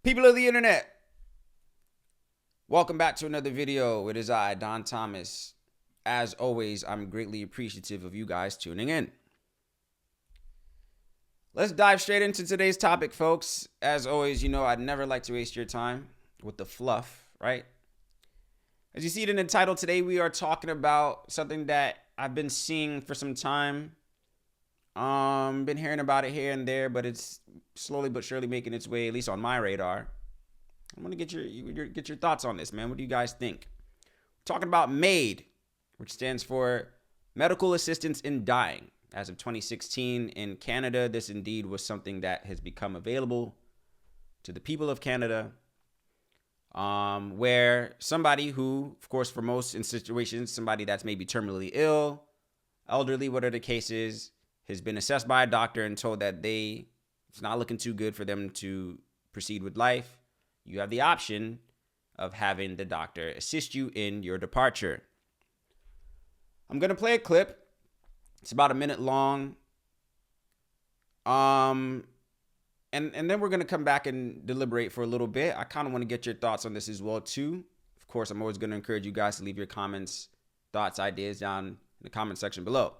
People of the internet, welcome back to another video. It is I, Don Thomas. As always, I'm greatly appreciative of you guys tuning in. Let's dive straight into today's topic, folks. As always, you know I'd never like to waste your time with the fluff, right? As you see it in the title, today we are talking about something that I've been seeing for some time. Been hearing about it here and there, but it's slowly but surely making its way, at least on my radar. I'm gonna get your thoughts on this, man. What do you guys think? We're talking about MAID, which stands for Medical Assistance in Dying. As of 2016 in Canada, this indeed was something that has become available to the people of Canada, where somebody who, of course, for most in situations, somebody that's maybe terminally ill, elderly, whatever the case is, has been assessed by a doctor and told that it's not looking too good for them to proceed with life. You have the option of having the doctor assist you in your departure. I'm going to play a clip. It's about a minute long. And then we're going to come back and deliberate for a little bit. I kind of want to get your thoughts on this as well, too. Of course, I'm always going to encourage you guys to leave your comments, thoughts, ideas down in the comment section below.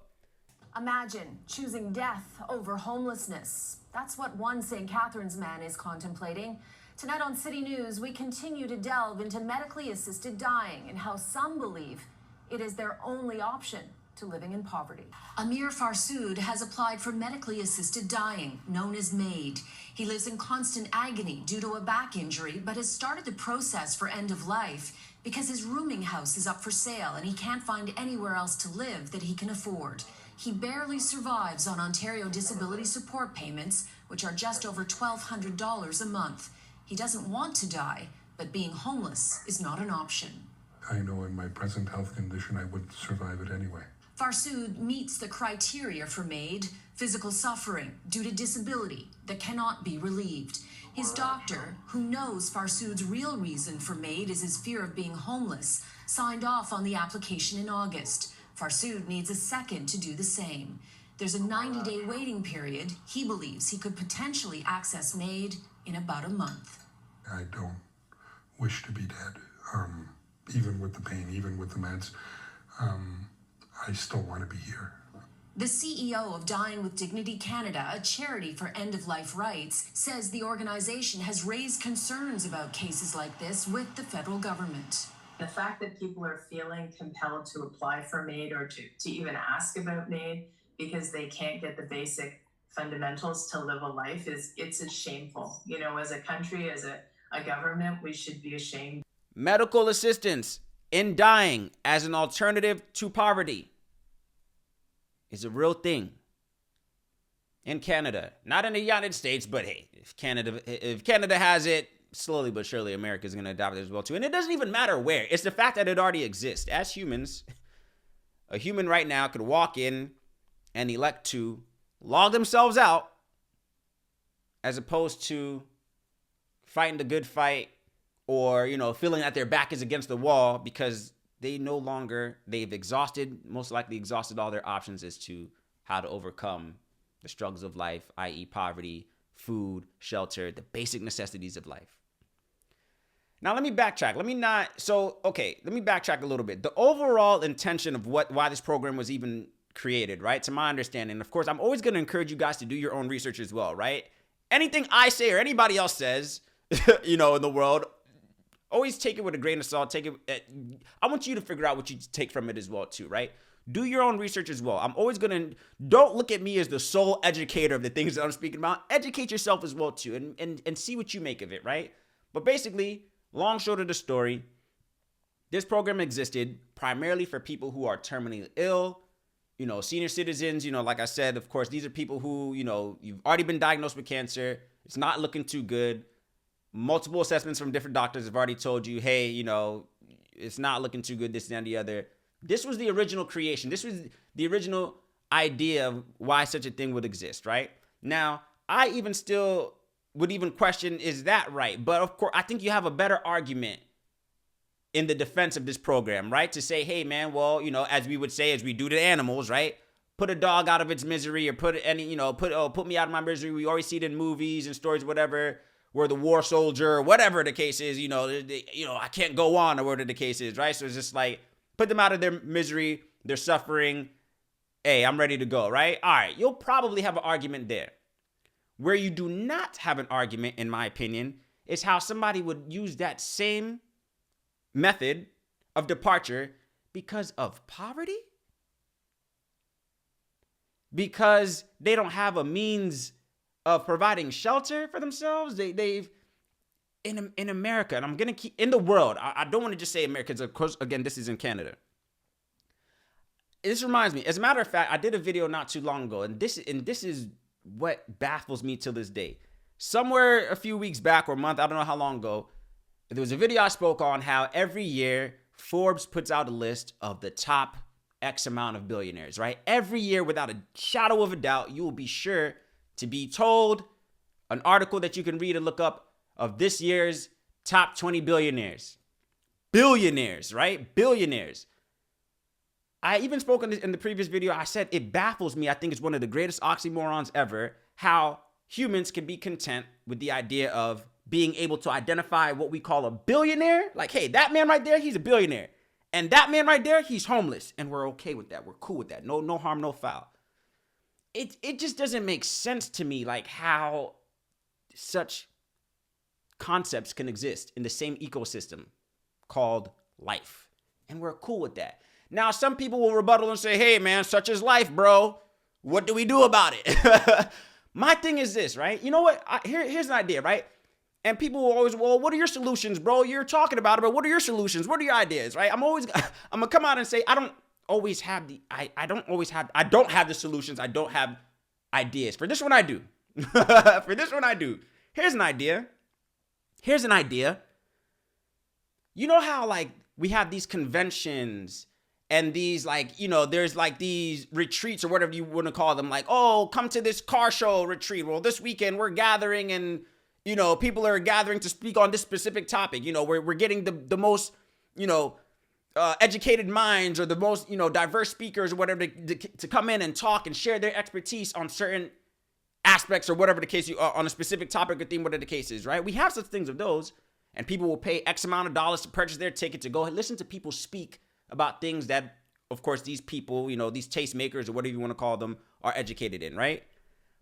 Imagine choosing death over homelessness. That's what one St. Catharines man is contemplating. Tonight on City News, we continue to delve into medically assisted dying and how some believe it is their only option to living in poverty. Amir Farsood has applied for medically assisted dying, known as MAID. He lives in constant agony due to a back injury, but has started the process for end of life because his rooming house is up for sale and he can't find anywhere else to live that he can afford. He barely survives on Ontario disability support payments, which are just over $1,200 a month. He doesn't want to die, but being homeless is not an option. I know in my present health condition I would survive it anyway. Farsood meets the criteria for MAID: physical suffering due to disability that cannot be relieved. His doctor, who knows Farsood's real reason for MAID is his fear of being homeless, signed off on the application in August. Farsood needs a second to do the same. There's a 90-day waiting period. He believes he could potentially access MAID in about a month. I don't wish to be dead, even with the pain, even with the meds. I still want to be here. The CEO of Dying with Dignity Canada, a charity for end-of-life rights, says the organization has raised concerns about cases like this with the federal government. The fact that people are feeling compelled to apply for MAID or to even ask about MAID because they can't get the basic fundamentals to live a life it's shameful. You know, as a country, as a government, we should be ashamed. Medical assistance in dying as an alternative to poverty is a real thing in Canada. Not in the United States, but hey, if Canada has it, slowly but surely America's going to adopt it as well too. And it doesn't even matter where. It's the fact that it already exists. As humans, a human right now could walk in and elect to log themselves out as opposed to fighting the good fight or, you know, feeling that their back is against the wall because they've most likely exhausted all their options as to how to overcome the struggles of life, i.e. poverty, food, shelter, the basic necessities of life. Now, let me backtrack. Let me backtrack a little bit. The overall intention of why this program was even created, right? To my understanding, of course, I'm always going to encourage you guys to do your own research as well, right? Anything I say or anybody else says, you know, in the world, always take it with a grain of salt. I want you to figure out what you take from it as well too, right? Do your own research as well. I'm always don't look at me as the sole educator of the things that I'm speaking about. Educate yourself as well too and see what you make of it, right? But basically, long short of the story, this program existed primarily for people who are terminally ill, you know, senior citizens, you know, like I said, of course, these are people who, you know, you've already been diagnosed with cancer. It's not looking too good. Multiple assessments from different doctors have already told you, hey, you know, it's not looking too good, this and the other. This was the original creation. This was the original idea of why such a thing would exist, right? Now, I even still would even question, is that right? But of course, I think you have a better argument in the defense of this program, right? To say, hey, man, well, you know, as we would say, as we do to animals, right? Put a dog out of its misery or put me out of my misery. We always see it in movies and stories, whatever, were the war soldier or whatever the case is, I can't go on or whatever the case is, right? So it's just like, put them out of their misery, their suffering. Hey, I'm ready to go, right? All right, you'll probably have an argument there. Where you do not have an argument, in my opinion, is how somebody would use that same method of departure because of poverty? Because they don't have a means of providing shelter for themselves? They've in America, and I'm going to keep, in the world, I don't want to just say America, because of course, again, this is in Canada. This reminds me, as a matter of fact, I did a video not too long ago, and this is what baffles me till this day. Somewhere a few weeks back or a month, I don't know how long ago, there was a video I spoke on how every year Forbes puts out a list of the top X amount of billionaires, right? Every year, without a shadow of a doubt, you will be sure to be told an article that you can read and look up of this year's top 20 billionaires. Billionaires, right? Billionaires. I even spoke in the previous video. I said it baffles me. I think it's one of the greatest oxymorons ever, how humans can be content with the idea of being able to identify what we call a billionaire. Like, hey, that man right there, he's a billionaire. And that man right there, he's homeless. And we're okay with that. We're cool with that. No harm, no foul. It just doesn't make sense to me, like how such concepts can exist in the same ecosystem called life. And we're cool with that. Now, some people will rebuttal and say, hey, man, such is life, bro. What do we do about it? My thing is this, right? You know what? Here's an idea, right? And people will always, well, what are your solutions, bro? You're talking about it, but what are your solutions? What are your ideas, right? I'm going to come out and say, I don't have the solutions. I don't have ideas. For this one, I do. Here's an idea. You know how, like, we have these conventions and these, like, there's like these retreats or whatever you want to call them. Like, oh, come to this car show retreat. Well, this weekend we're gathering and, people are gathering to speak on this specific topic. We're getting the most, educated minds or the most, diverse speakers or whatever to come in and talk and share their expertise on certain aspects or whatever the case on a specific topic or theme, whatever the case is, right? We have such things of those, and people will pay X amount of dollars to purchase their ticket to go and listen to people speak about things that, of course, these people, these tastemakers or whatever you want to call them, are educated in, right?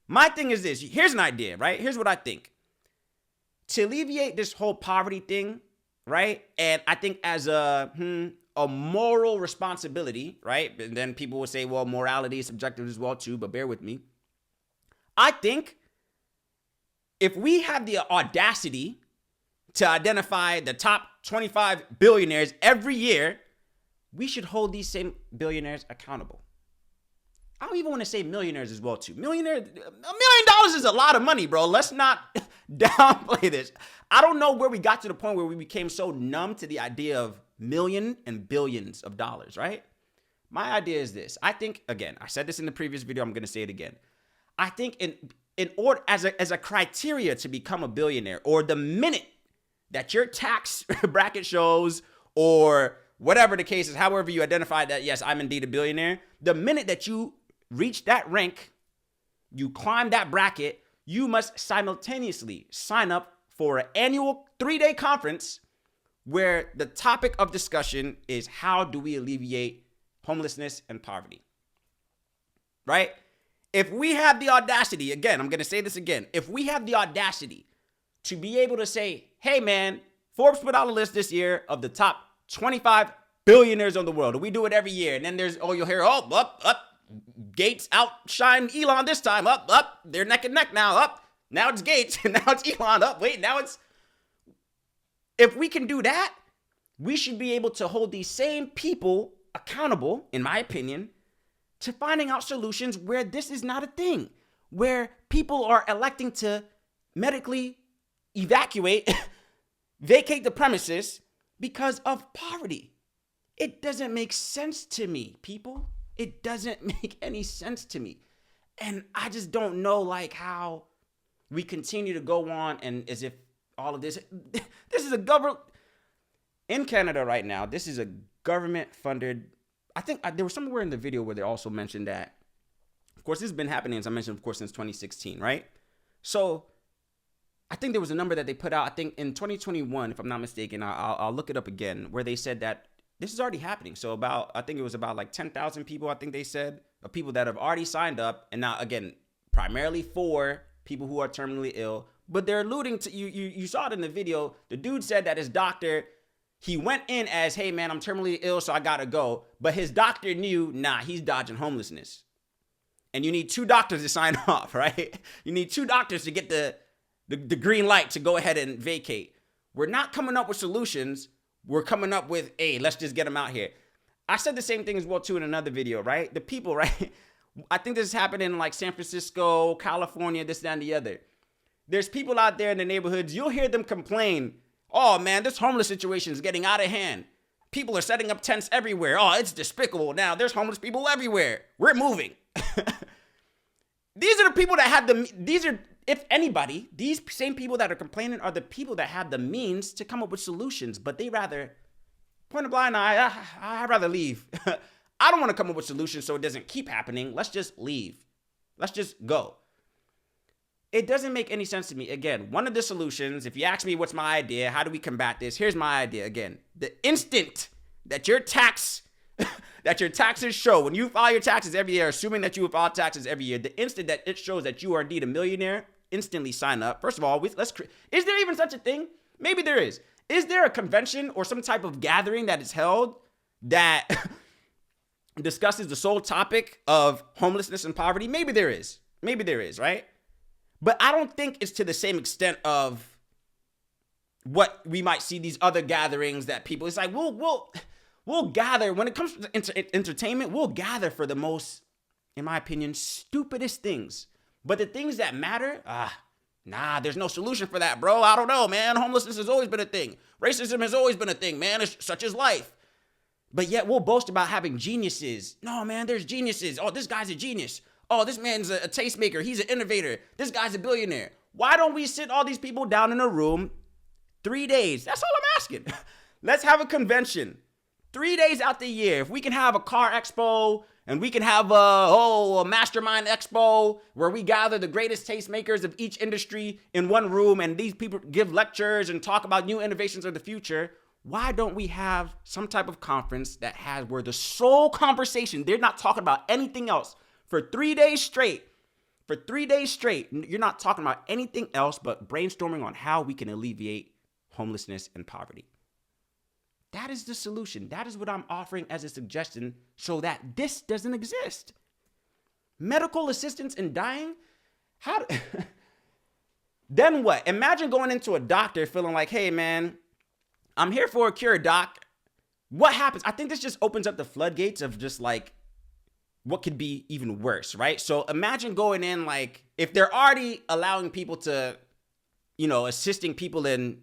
My thing is this. Here's an idea, right? Here's what I think. To alleviate this whole poverty thing, right? And I think as a moral responsibility, right? And then people will say, well, morality is subjective as well too, but bear with me. I think if we have the audacity to identify the top 25 billionaires every year, we should hold these same billionaires accountable. I don't even want to say millionaires as well too. $1 million is a lot of money, bro. Let's not downplay this. I don't know where we got to the point where we became so numb to the idea of million and billions of dollars, right? My idea is this. I think, again, I said this in the previous video. I'm going to say it again. I think in order as a criteria to become a billionaire, or the minute that your tax bracket shows, or whatever the case is, however you identify that, yes, I'm indeed a billionaire, the minute that you reach that rank, you climb that bracket, you must simultaneously sign up for an annual 3-day conference where the topic of discussion is how do we alleviate homelessness and poverty, right? If we have the audacity, again, I'm going to say this again, if we have the audacity to be able to say, hey, man, Forbes put out a list this year of the top 25 billionaires in the world. And we do it every year. And then you'll hear, up, Gates outshine Elon this time. Up, they're neck and neck now. Up, now it's Gates. And now it's Elon. Up, wait, now it's... If we can do that, we should be able to hold these same people accountable, in my opinion, to finding out solutions where this is not a thing, where people are electing to medically evacuate, vacate the premises because of poverty. It doesn't make sense to me, people. It doesn't make any sense to me. And I just don't know, like, how we continue to go on and as if all of this is a government in Canada right now. This is a government funded. I think there was somewhere in the video where they also mentioned that, of course, this has been happening, as I mentioned, of course, since 2016, right? So I think there was a number that they put out, I think in 2021, if I'm not mistaken, I'll look it up again, where they said that this is already happening. So I think it was about like 10,000 people, I think they said, of people that have already signed up. And now, again, primarily for people who are terminally ill, but they're alluding to, you saw it in the video, the dude said that his doctor, he went in as, hey man, I'm terminally ill, so I gotta go. But his doctor knew, nah, he's dodging homelessness. And you need 2 doctors to sign off, right? You need 2 doctors to get the green light to go ahead and vacate. We're not coming up with solutions. We're coming up with, hey, let's just get them out here. I said the same thing as well, too, in another video, right? The people, right? I think this is happening in like San Francisco, California, this, that, and the other. There's people out there in the neighborhoods. You'll hear them complain, oh, man, this homeless situation is getting out of hand. People are setting up tents everywhere. Oh, it's despicable. Now there's homeless people everywhere. We're moving. These are the people that have if anybody, these same people that are complaining are the people that have the means to come up with solutions, but they rather point a blind eye. I'd rather leave. I don't want to come up with solutions so it doesn't keep happening. Let's just leave. Let's just go. It doesn't make any sense to me. Again, one of the solutions, if you ask me what's my idea, how do we combat this? Here's my idea again. The instant that your taxes show, when you file your taxes every year, assuming that you will file taxes every year, the instant that it shows that you are indeed a millionaire, instantly sign up. First of all, is there even such a thing? Maybe there is. Is there a convention or some type of gathering that is held that discusses the sole topic of homelessness and poverty? Maybe there is. Maybe there is, right? But I don't think it's to the same extent of what we might see these other gatherings that people, it's like, we'll gather, when it comes to entertainment, we'll gather for the most, in my opinion, stupidest things. But the things that matter, there's no solution for that, bro. I don't know, man. Homelessness has always been a thing. Racism has always been a thing, man. It's such as life. But yet we'll boast about having geniuses. No, man, there's geniuses. Oh, this guy's a genius. Oh, this man's a tastemaker. He's an innovator. This guy's a billionaire. Why don't we sit all these people down in a room 3 days? That's all I'm asking. Let's have a convention 3 days out the year. If we can have a car expo and we can have a mastermind expo where we gather the greatest tastemakers of each industry in one room and these people give lectures and talk about new innovations of the future, why don't we have some type of conference that has where the sole conversation, they're not talking about anything else for 3 days straight. For 3 days straight, you're not talking about anything else but brainstorming on how we can alleviate homelessness and poverty. That is the solution. That is what I'm offering as a suggestion so that this doesn't exist. Medical assistance in dying? Then what? Imagine going into a doctor feeling like, hey, man, I'm here for a cure, doc. What happens? I think this just opens up the floodgates of just like what could be even worse, right? So imagine going in like, if they're already allowing people to, assisting people in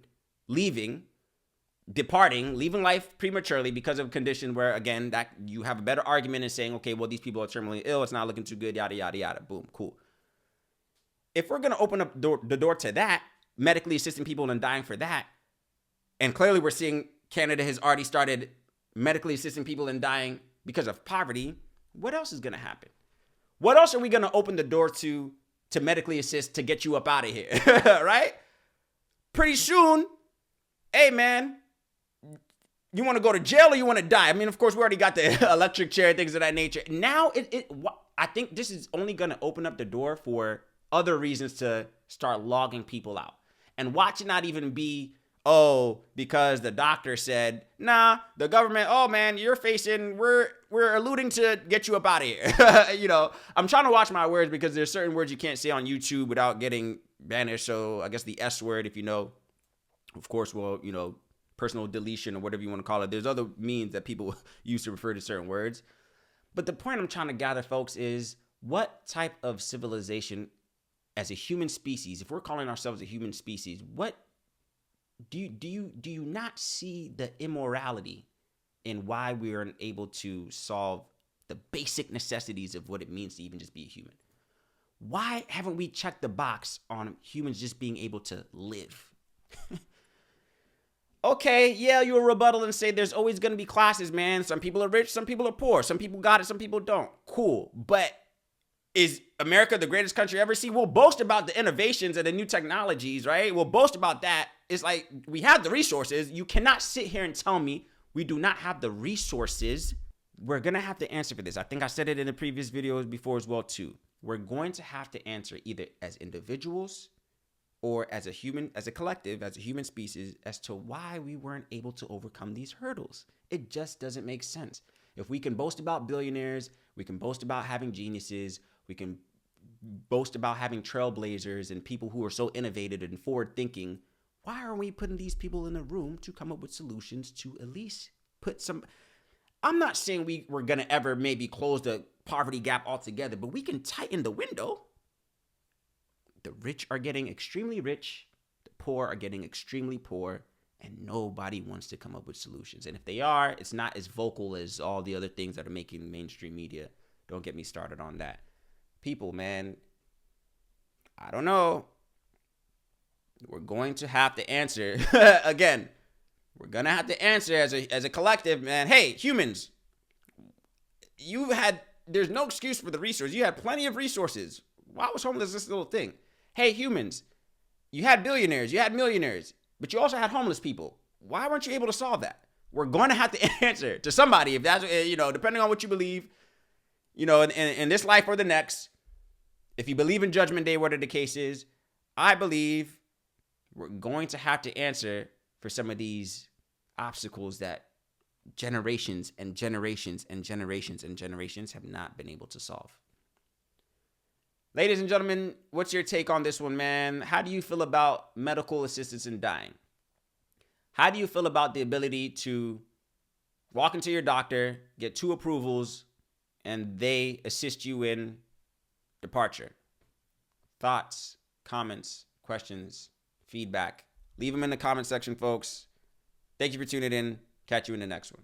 departing, leaving life prematurely because of a condition where, again, that you have a better argument in saying, okay, well, these people are terminally ill. It's not looking too good, yada, yada, yada. Boom, cool. If we're going to open up the door to that, medically assisting people in dying for that, and clearly we're seeing Canada has already started medically assisting people in dying because of poverty, what else is going to happen? What else are we going to open the door to medically assist to get you up out of here, right? Pretty soon, hey, man, you want to go to jail or you want to die? I mean, of course, we already got the electric chair, things of that nature. Now, I think this is only going to open up the door for other reasons to start logging people out. And watch it not even be, because the doctor said, nah, the government, oh, man, we're alluding to get you up out of here. I'm trying to watch my words because there's certain words you can't say on YouTube without getting banished. So I guess the S word, if you know, of course, personal deletion or whatever you want to call it. There's other means that people use to refer to certain words. But the point I'm trying to gather, folks, is what type of civilization as a human species, if we're calling ourselves a human species, what do you not see the immorality in why we are unable to solve the basic necessities of what it means to even just be a human? Why haven't we checked the box on humans just being able to live? Okay, yeah, you'll rebuttal and say there's always going to be classes, man. Some people are rich, some people are poor. Some people got it, some people don't. Cool. But Is America the greatest country ever? See, we'll boast about the innovations and the new technologies, right? We'll boast about that. It's like we have the resources. You cannot sit here and tell me we do not have the resources. We're going to have to answer for this. I think I said it in the previous videos before as well, too. We're going to have to answer either as individuals or as a human, as a collective, as a human species, as to why we weren't able to overcome these hurdles. It just doesn't make sense. If we can boast about billionaires, we can boast about having geniuses, we can boast about having trailblazers and people who are so innovative and forward thinking, why aren't we putting these people in a room to come up with solutions to at least put some... I'm not saying we're going to ever maybe close the poverty gap altogether, but we can tighten the window. The rich are getting extremely rich, the poor are getting extremely poor, and nobody wants to come up with solutions. And if they are, it's not as vocal as all the other things that are making mainstream media. Don't get me started on that. People, man, I don't know. We're going to have to answer. Again, we're going to have to answer as a collective, man. Hey, humans, there's no excuse for the resources. You had plenty of resources. Why was homeless this little thing? Hey, humans, you had billionaires, you had millionaires, but you also had homeless people. Why weren't you able to solve that? We're going to have to answer to somebody, if that's, depending on what you believe, in this life or the next. If you believe in Judgment Day, whatever the case is, I believe we're going to have to answer for some of these obstacles that generations and generations and generations and generations have not been able to solve. Ladies and gentlemen, what's your take on this one, man? How do you feel about medical assistance in dying? How do you feel about the ability to walk into your doctor, get 2 approvals, and they assist you in departure? Thoughts, comments, questions, feedback. Leave them in the comment section, folks. Thank you for tuning in. Catch you in the next one.